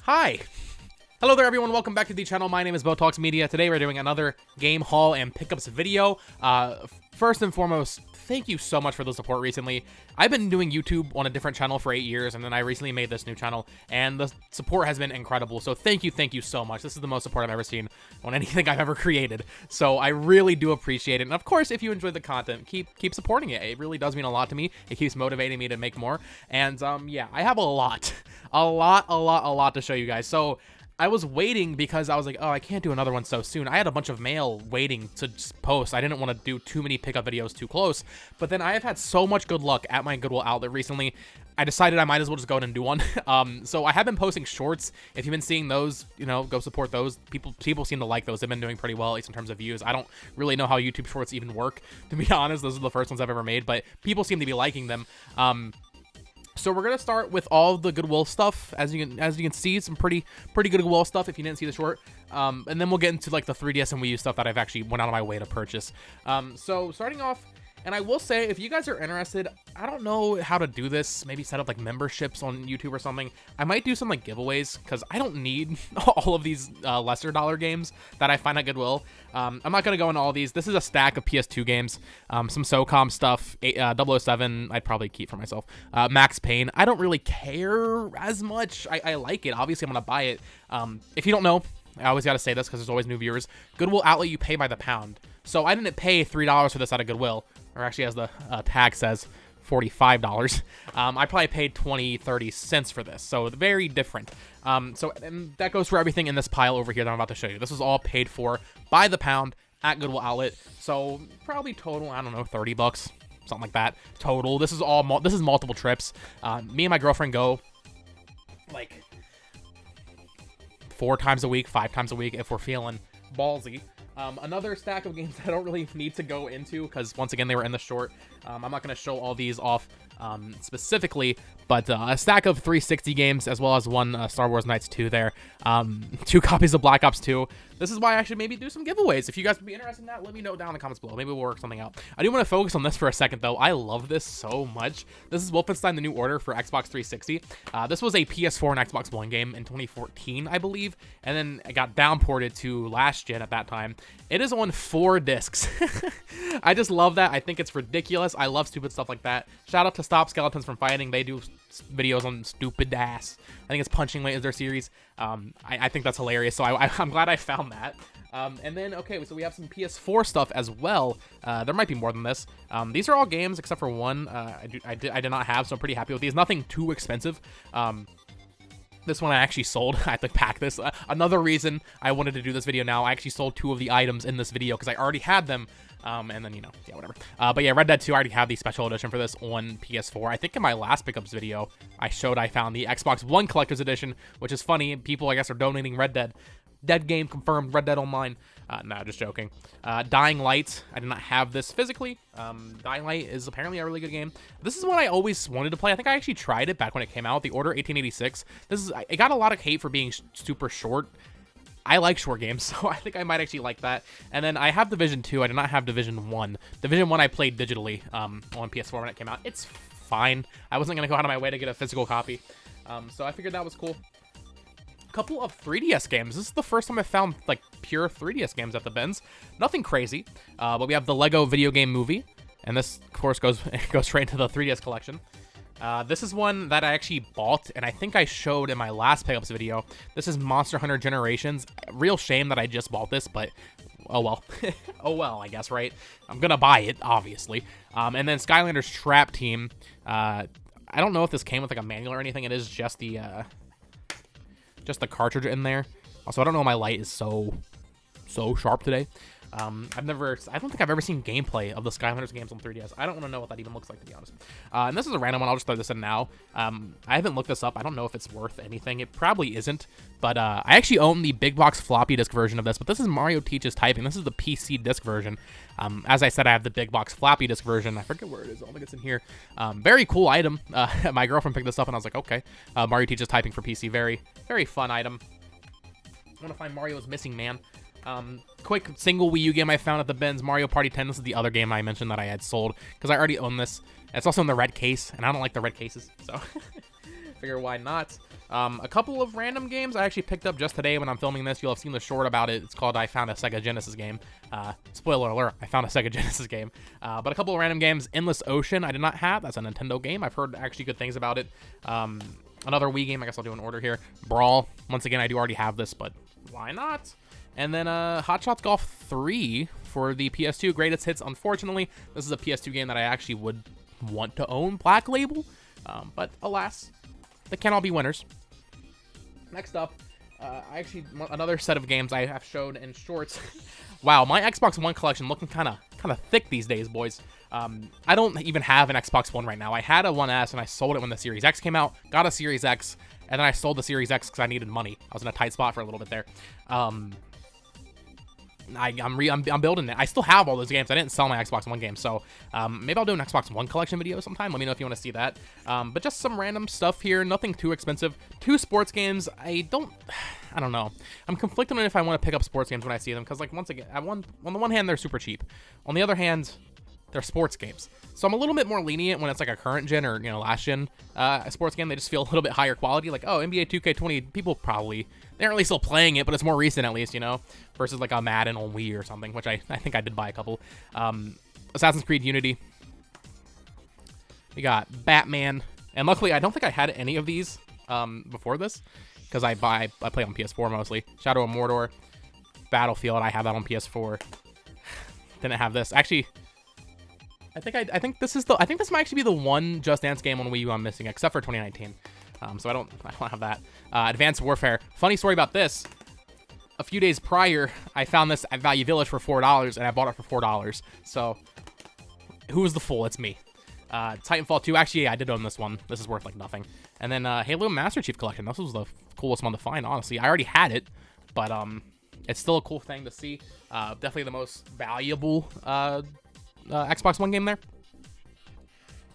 Hi! Hello there everyone, welcome back to the channel. My name is Botox Media. Today we're doing another game haul and pickups video. First and foremost, thank you so much for the support recently. I've been doing YouTube on a different channel for 8 years, and then I recently made this new channel, and the support has been incredible. So thank you so much. This is the most support I've ever seen on anything I've ever created. So I really do appreciate it. And of course, if you enjoyed the content, keep supporting it. It really does mean a lot to me. It keeps motivating me to make more. And yeah, I have a lot to show you guys. So I was waiting because I was like, oh, I can't do another one so soon. I had a bunch of mail waiting to just post. I didn't want to do too many pickup videos too close. But then I have had so much good luck at my Goodwill outlet recently, I decided I might as well just go ahead and do one. So I have been posting shorts. If you've been seeing those, you know, go support those. People seem to like those. They've been doing pretty well, at least in terms of views. I don't really know how YouTube shorts even work, to be honest. Those are the first ones I've ever made, but people seem to be liking them. So we're gonna start with all the Goodwill stuff. As you can see, some pretty good Goodwill stuff if you didn't see the short. And then we'll get into like the 3DS and Wii U stuff that I've actually went out of my way to purchase. So starting off, and I will say, if you guys are interested, I don't know how to do this. Maybe set up like memberships on YouTube or something. I might do some like giveaways because I don't need all of these lesser dollar games that I find at Goodwill. I'm not gonna go into all these. This is a stack of PS2 games, some SOCOM stuff, 007. I'd probably keep for myself. Max Payne. I don't really care as much. I like it. Obviously, I'm gonna buy it. If you don't know, I always gotta say this because there's always new viewers. Goodwill outlet, you pay by the pound. So I didn't pay $3 for this out of Goodwill, or actually, as the tag says, $45. I probably paid 20-30 cents for this, so very different. And that goes for everything in this pile over here that I'm about to show you. This was all paid for by the pound at Goodwill outlet, so probably total, I don't know, 30 bucks, something like that total. This is multiple trips. Me and my girlfriend go like 4 times a week, 5 times a week if we're feeling ballsy. Another stack of games that I don't really need to go into because, once again, they were in the short. I'm not going to show all these off specifically, but a stack of 360 games as well as one Star Wars Knights 2 there. 2 copies of Black Ops 2. This is why I should maybe do some giveaways. If you guys would be interested in that, let me know down in the comments below. Maybe we'll work something out. I do want to focus on this for a second, though. I love this so much. This is Wolfenstein: The New Order for Xbox 360. This was a PS4 and Xbox One game in 2014, I believe, and then it got downported to last gen at that time. It is on 4 discs. I just love that. I think it's ridiculous. I love stupid stuff like that. Shout out to Stop Skeletons from Fighting. They do videos on stupid ass. I think it's Punching Weight is their series. I think that's hilarious, so I'm glad I found that. And then, okay, so we have some PS4 stuff as well. There might be more than this. These are all games except for one I did not have, so I'm pretty happy with these. Nothing too expensive. This one I actually sold. I had to pack this. Another reason I wanted to do this video now, I actually sold 2 of the items in this video because I already had them. And then, you know, yeah, whatever. But yeah, Red Dead 2, I already have the special edition for this on PS4. I think in my last pickups video, I showed I found the Xbox One Collector's Edition, which is funny. People, I guess, are donating Red Dead. Dead game confirmed, Red Dead Online. No, just joking. Dying Light, I did not have this physically. Dying Light is apparently a really good game. This is one I always wanted to play. I think I actually tried it back when it came out, The Order 1886. It got a lot of hate for being super short. I like short games, so I think I might actually like that. And then I have Division 2. I did not have Division 1. Division 1 I played digitally on PS4 when it came out. It's fine. I wasn't going to go out of my way to get a physical copy. So I figured that was cool. Couple of 3DS games. This is the first time I found like pure 3DS games at the bins. Nothing crazy, but we have the Lego video game movie, and this of course goes straight into the 3DS collection. This is one that I actually bought, and I think I showed in my last pickups video. This is Monster Hunter Generations. Real shame that I just bought this, but oh well. Oh well, I guess, right? I'm gonna buy it, obviously. And then Skylanders Trap Team. I don't know if this came with like a manual or anything. It is just the cartridge in there. Also, I don't know why my light is so sharp today. I don't think I've ever seen gameplay of the Skylanders games on 3DS. I don't want to know what that even looks like, to be honest. And this is a random one. I'll just throw this in now. I haven't looked this up. I don't know if it's worth anything. It probably isn't. But I actually own the big box floppy disk version of this. But this is Mario Teaches Typing. This is the PC disc version. As I said, I have the big box floppy disk version. I forget where it is. I don't think it's in here. Very cool item. My girlfriend picked this up, and I was like, okay. Mario Teaches Typing for PC. Very, very fun item. I want to find Mario's Missing Man. Quick single Wii U game I found at the bins, Mario Party 10. This is the other game I mentioned that I had sold because I already own this. It's also in the red case, and I don't like the red cases, so figure why not. A couple of random games I actually picked up just today when I'm filming this. You'll have seen the short about it. It's called I Found a Sega Genesis Game. Spoiler alert, I found a Sega Genesis game. But a couple of random games. Endless Ocean I did not have. That's a Nintendo game. I've heard actually good things about it. Another Wii game. I guess I'll do an order here. Brawl. Once again, I do already have this, but why not? And then Hot Shots Golf 3 for the PS2 Greatest Hits. Unfortunately, this is a PS2 game that I actually would want to own, Black Label. But alas, they can't all be winners. Next up, another set of games I have showed in shorts. Wow, my Xbox One collection looking kind of thick these days, boys. I don't even have an Xbox One right now. I had a 1S and I sold it when the Series X came out. Got a Series X, and then I sold the Series X because I needed money. I was in a tight spot for a little bit there. I'm building it. I still have all those games. I didn't sell my Xbox One games, so maybe I'll do an Xbox One collection video sometime. Let me know if you want to see that. But just some random stuff here. Nothing too expensive. 2 sports games. I don't know. I'm conflicted on if I want to pick up sports games when I see them, because like once again, on the one hand they're super cheap. On the other hand, they're sports games. So I'm a little bit more lenient when it's like a current gen or last gen sports game. They just feel a little bit higher quality. Like, oh, NBA 2K20, people probably they aren't really still playing it, but it's more recent at least, versus like a Madden on Wii or something, which I think I did buy a couple. Assassin's Creed Unity. We got Batman, and luckily I don't think I had any of these before this, because I play on PS4 mostly. Shadow of Mordor, Battlefield. I have that on PS4. Didn't have this actually. I think this might actually be the one Just Dance game on Wii U I'm missing, except for 2019. So I don't have that. Advanced Warfare. Funny story about this. A few days prior, I found this at Value Village for $4, and I bought it for $4. So who was the fool? It's me. Titanfall 2. Actually, yeah, I did own this one. This is worth like nothing. And then Halo Master Chief Collection. This was the coolest one to find, honestly. I already had it, but it's still a cool thing to see. Definitely the most valuable Xbox One game there.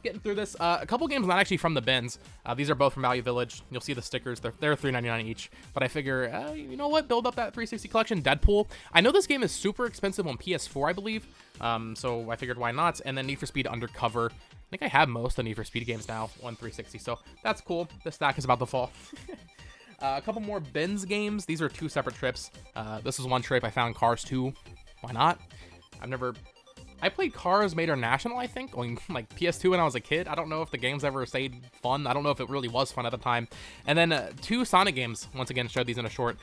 Getting through this, a couple games not actually from the bins. These are both from Value Village. You'll see the stickers. They're $3.99 each. But I figure, you know what? Build up that 360 collection. Deadpool. I know this game is super expensive on PS4, I believe. So I figured why not? And then Need for Speed Undercover. I think I have most of the Need for Speed games now on 360. So that's cool. The stack is about to fall. A couple more bins games. These are 2 separate trips. This is one trip. I found Cars 2. Why not? I played Cars Mater National, I think, on like PS2 when I was a kid. I don't know if the games ever stayed fun. I don't know if it really was fun at the time. And then 2 Sonic games, once again, showed these in a short.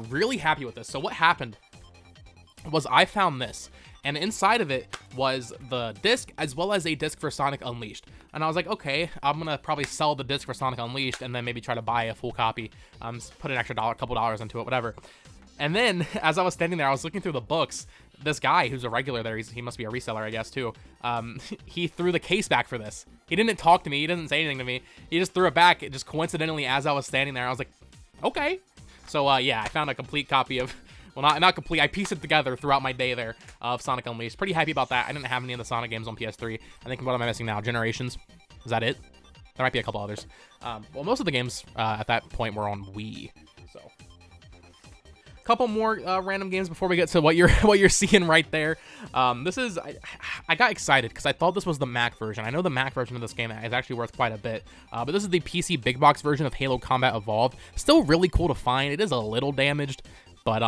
Really happy with this. So what happened was I found this, and inside of it was the disc as well as a disc for Sonic Unleashed. And I was like, okay, I'm going to probably sell the disc for Sonic Unleashed and then maybe try to buy a full copy. Put an extra couple dollars into it, whatever. And then, as I was standing there, I was looking through the books. This guy, who's a regular there, he must be a reseller, I guess, too. He threw the case back for this. He didn't talk to me. He didn't say anything to me. He just threw it back, just coincidentally, as I was standing there. I was like, okay. So, yeah, I found a complete copy of... Well, not complete. I pieced it together throughout my day there of Sonic Unleashed. Pretty happy about that. I didn't have any of the Sonic games on PS3. I think, what am I missing now? Generations? Is that it? There might be a couple others. Well, most of the games at that point were on Wii. So... Couple more random games before we get to what you're seeing right there. This is I got excited because I thought this was the Mac version. I know the Mac version of this game is actually worth quite a bit, but this is the PC big box version of Halo Combat Evolved. Still really cool to find. It is a little damaged, but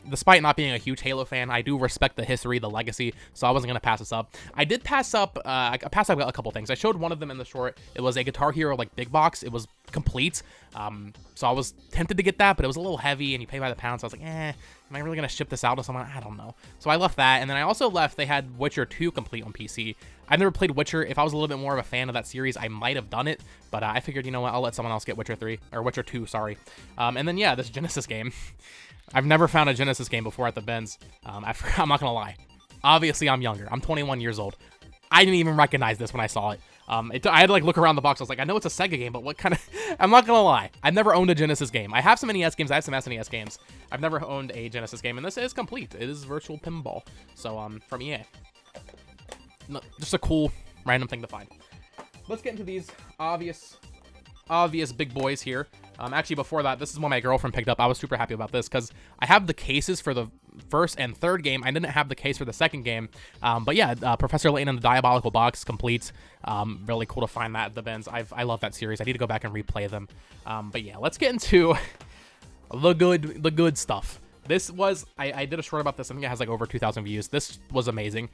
despite not being a huge Halo fan, I do respect the history, the legacy, so I wasn't gonna pass this up. I did pass up. I passed up a couple things. I showed one of them in the short. It was a Guitar Hero like big box. It was complete. So I was tempted to get that, but it was a little heavy, and you pay by the pound. So I was like, am I really gonna ship this out to someone? I don't know. So I left that, and then I also left. They had Witcher 2 complete on PC. I've never played Witcher. If I was a little bit more of a fan of that series, I might have done it, but I figured, you know what, I'll let someone else get Witcher 3 or Witcher 2. Sorry. And then yeah, this Genesis game. I've never found a Genesis game before at the bins. I'm not gonna lie. Obviously, I'm younger. I'm 21 years old. I didn't even recognize this when I saw it. I had to like look around the box. I was like, I know it's a Sega game, but what kind of... I'm not gonna lie. I've never owned a Genesis game. I have some NES games. I have some SNES games. I've never owned a Genesis game, and this is complete. It is Virtual Pinball. So, from EA. No, just a cool, random thing to find. Let's get into these obvious big boys here. Actually, before that, this is one my girlfriend picked up. I was super happy about this because I have the cases for the first and third game. I didn't have the case for the second game. But yeah, Professor Layton and the Diabolical Box complete. Really cool to find that at the bins. I love that series. I need to go back and replay them. But yeah, let's get into the good stuff. This was, I did a short about this. I think it has like over 2,000 views. This was amazing.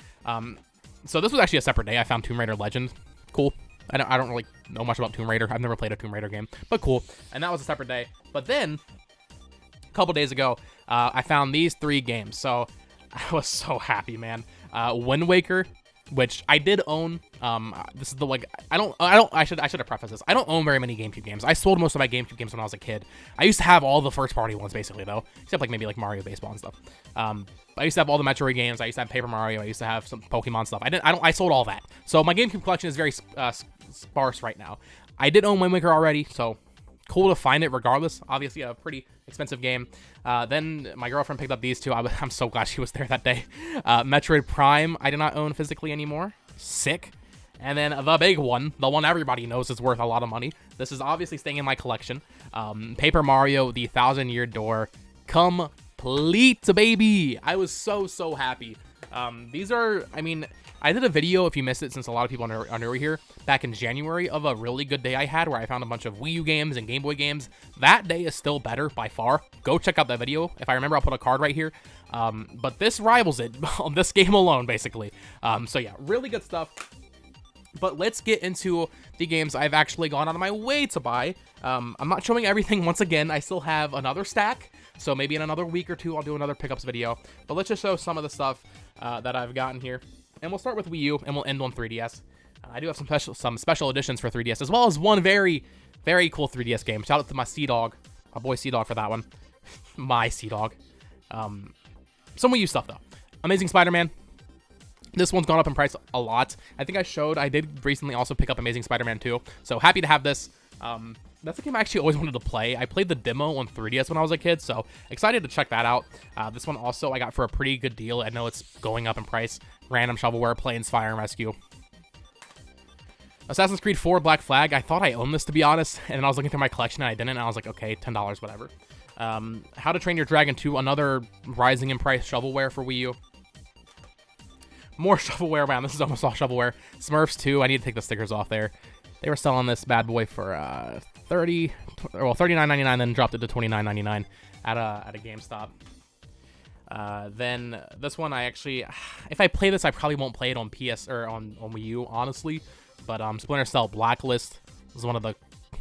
So this was actually a separate day. I found Tomb Raider Legend. Cool. I don't really know much about Tomb Raider. I've never played a Tomb Raider game, but cool. And that was a separate day. But then, a couple days ago, I found these 3 games. So I was so happy, man. Wind Waker, which I did own. This is the like I should have prefaced this. I don't own very many GameCube games. I sold most of my GameCube games when I was a kid. I used to have all the first party ones basically though, except like maybe like Mario Baseball and stuff. I used to have all the Metroid games. I used to have Paper Mario. I used to have some Pokemon stuff. I sold all that. So my GameCube collection is very sparse right now. I did own Wind Waker already, so cool to find it regardless. Obviously a pretty expensive game. Then my girlfriend picked up these 2. I'm so glad she was there that day. Metroid Prime I do not own physically anymore. Sick. And then the big one, the one everybody knows is worth a lot of money. This is obviously staying in my collection. Paper Mario, the 1,000-Year Door. Complete, baby. I was so happy. These are, I mean, I did a video, if you missed it, since a lot of people are new here, back in January of a really good day I had where I found a bunch of Wii U games and Game Boy games. That day is still better by far. Go check out that video. If I remember, I'll put a card right here. But this rivals it on this game alone, basically. So yeah, really good stuff. But let's get into the games I've actually gone out of my way to buy. I'm not showing everything once again. I still have another stack. So maybe in another week or 2, I'll do another pickups video. But let's just show some of the stuff that I've gotten here. And we'll start with Wii U, and we'll end on 3DS. I do have some special editions for 3DS, as well as one very cool 3DS game. Shout out to my Sea-Dog, my boy Sea-Dog for that one. My Sea-Dog. Some Wii U stuff, though. Amazing Spider-Man. This one's gone up in price a lot. I think I did recently also pick up Amazing Spider-Man 2. So happy to have this. That's a game I actually always wanted to play. I played the demo on 3DS when I was a kid, so excited to check that out. This one also I got for a pretty good deal. I know it's going up in price. Random Shovelware, Planes, Fire and Rescue. Assassin's Creed 4 Black Flag. I thought I owned this, to be honest, and then I was looking through my collection and I didn't, and I was like, okay, $10, whatever. How to Train Your Dragon 2, another rising in price shovelware for Wii U. More shovelware. Man, this is almost all shovelware. Smurfs 2. I need to take the stickers off there. They were selling this bad boy for $39.99, then dropped it to $29.99 at a GameStop. Then this one I actually, if I play this, I probably won't play it on PS or on Wii U, honestly. But Splinter Cell Blacklist is one of the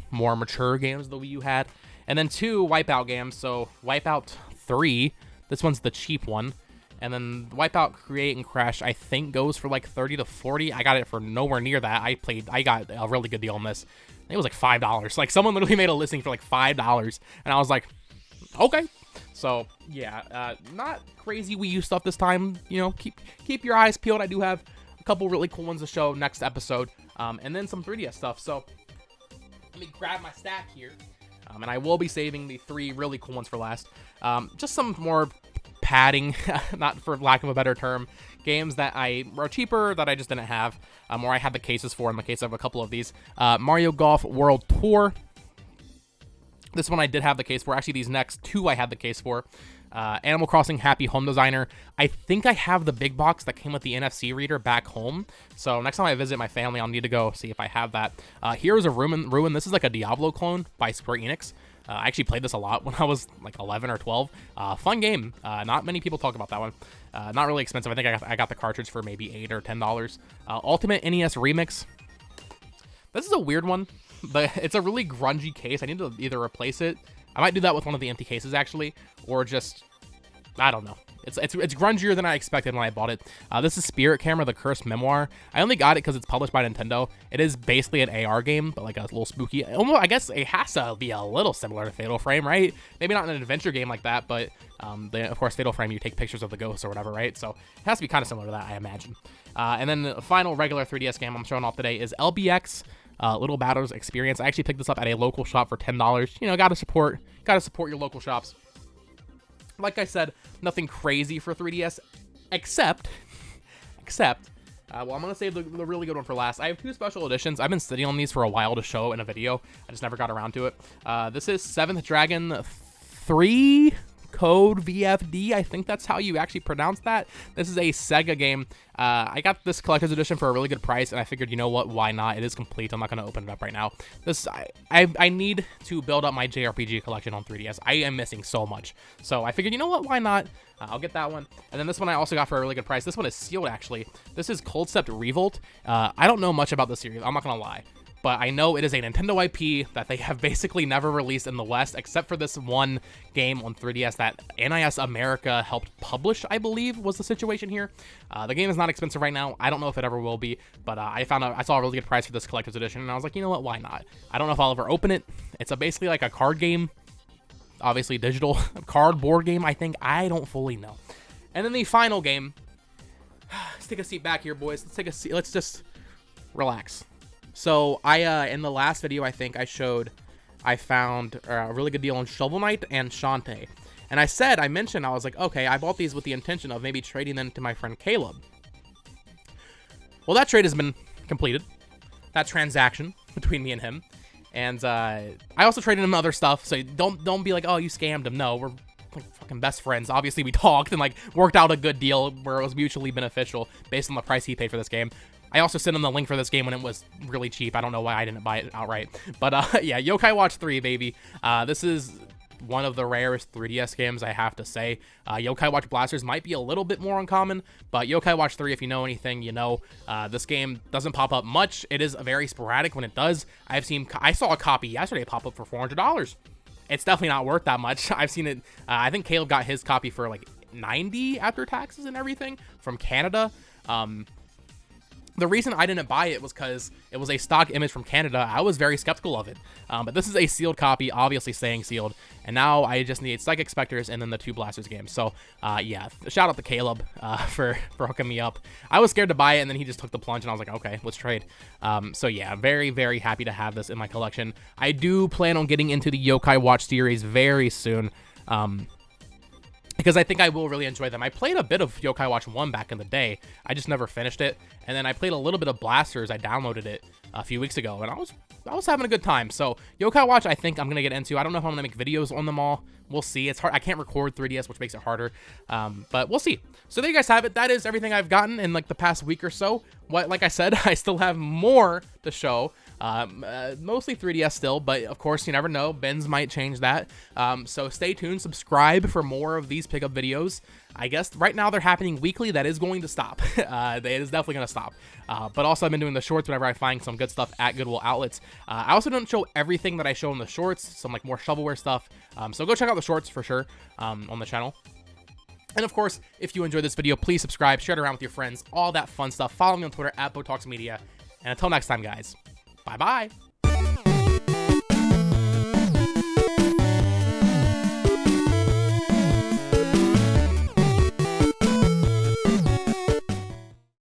more mature games the Wii U had. And then 2 Wipeout games. So Wipeout 3, this one's the cheap one. And then Wipeout Create and Crash, I think, goes for like 30 to 40. I got it for nowhere near that. I got a really good deal on this. I think it was like $5. Like, someone literally made a listing for like $5. And I was like, okay. So, yeah, not crazy Wii U stuff this time. You know, keep your eyes peeled. I do have a couple really cool ones to show next episode. And then some 3DS stuff. So, let me grab my stack here. And I will be saving the 3 really cool ones for last. Just some more padding, not for lack of a better term, games that are cheaper that I just didn't have, or I had the cases for in the case of a couple of these. Mario Golf World Tour. This one I did have the case for. Actually, these next 2 I had the case for. Animal Crossing Happy Home Designer. I think I have the big box that came with the NFC reader back home. So next time I visit my family, I'll need to go see if I have that. Heroes of Ruin. This is like a Diablo clone by Square Enix. I actually played this a lot when I was like 11 or 12. Fun game. Not many people talk about that one. Not really expensive. I think I got the cartridge for maybe $8 or $10. Ultimate NES Remix. This is a weird one, but it's a really grungy case. I need to either replace it. I might do that with one of the empty cases, actually, or just, I don't know. It's grungier than I expected when I bought it. This is Spirit Camera, The Cursed Memoir. I only got it because it's published by Nintendo. It is basically an AR game, but like a little spooky. Almost, I guess it has to be a little similar to Fatal Frame, right? Maybe not an adventure game like that, but of course, Fatal Frame, you take pictures of the ghosts or whatever, right? So it has to be kind of similar to that, I imagine. And then the final regular 3DS game I'm showing off today is LBX. Little Battles Experience. I actually picked this up at a local shop for $10. You know, gotta support your local shops. Like I said, nothing crazy for 3DS, except Well, I'm going to save the really good one for last. I have 2 special editions. I've been sitting on these for a while to show in a video. I just never got around to it. This is 7th Dragon 3 Code VFD. I think that's how you actually pronounce that. This is a Sega game. I got this collector's edition for a really good price, and I figured, you know what, why not? It is complete. I'm not going to open it up right now. I need to build up my JRPG collection on 3DS. I am missing so much. So I figured, you know what, why not? I'll get that one. And then this one I also got for a really good price. This one is sealed, actually. This is Coldcept Revolt. I don't know much about the series. I'm not going to lie. But I know it is a Nintendo IP that they have basically never released in the West, except for this one game on 3DS that NIS America helped publish, I believe, was the situation here. The game is not expensive right now. I don't know if it ever will be, but I saw a really good price for this collector's edition, and I was like, you know what, why not? I don't know if I'll ever open it. It's basically like a card game, obviously digital cardboard game, I think. I don't fully know. And then the final game. Let's take a seat back here, boys. Let's take a seat. Let's just relax. So in the last video, I think I found a really good deal on Shovel Knight and Shantae. And I mentioned, I was like, okay, I bought these with the intention of maybe trading them to my friend Caleb. Well, that trade has been completed. That transaction between me and him. And I also traded him other stuff, so don't be like, oh, you scammed him. No, we're like fucking best friends. Obviously, we talked and like worked out a good deal where it was mutually beneficial based on the price he paid for this game. I also sent him the link for this game when it was really cheap. I don't know why I didn't buy it outright. But yeah, Yokai Watch 3, baby. This is one of the rarest 3DS games, I have to say. Yokai Watch Blasters might be a little bit more uncommon, but Yokai Watch 3, if you know anything, you know. This game doesn't pop up much. It is very sporadic when it does. I saw a copy yesterday pop up for $400. It's definitely not worth that much. I've seen it. I think Caleb got his copy for like $90 after taxes and everything from Canada. The reason I didn't buy it was because it was a stock image from Canada. I was very skeptical of it. But this is a sealed copy, obviously saying sealed. And now I just need Psychic Spectres and then the 2 Blasters games. So, yeah, shout out to Caleb for hooking me up. I was scared to buy it, and then he just took the plunge, and I was like, okay, let's trade. So, yeah, very, very happy to have this in my collection. I do plan on getting into the Yokai Watch series very soon. Because I think I will really enjoy them. I played a bit of Yokai Watch 1 back in the day. I just never finished it. And then I played a little bit of Blasters. I downloaded it a few weeks ago, and I was having a good time. So Yokai Watch, I think I'm going to get into. I don't know if I'm going to make videos on them all. We'll see. It's hard. I can't record 3DS, which makes it harder. But we'll see. So there you guys have it. That is everything I've gotten in like the past week or so. Like I said, I still have more to show. Mostly 3DS still, but of course, you never know. Ben's might change that. So stay tuned. Subscribe for more of these pickup videos. I guess right now they're happening weekly. That is going to stop. It is definitely going to stop. But also I've been doing the shorts whenever I find some good stuff at Goodwill outlets. I also don't show everything that I show in the shorts. Some like more shovelware stuff. So go check out the shorts for sure on the channel. And of course, if you enjoyed this video, please subscribe, share it around with your friends, all that fun stuff. Follow me on Twitter at BoTalksMedia. And until next time, guys. Bye-bye.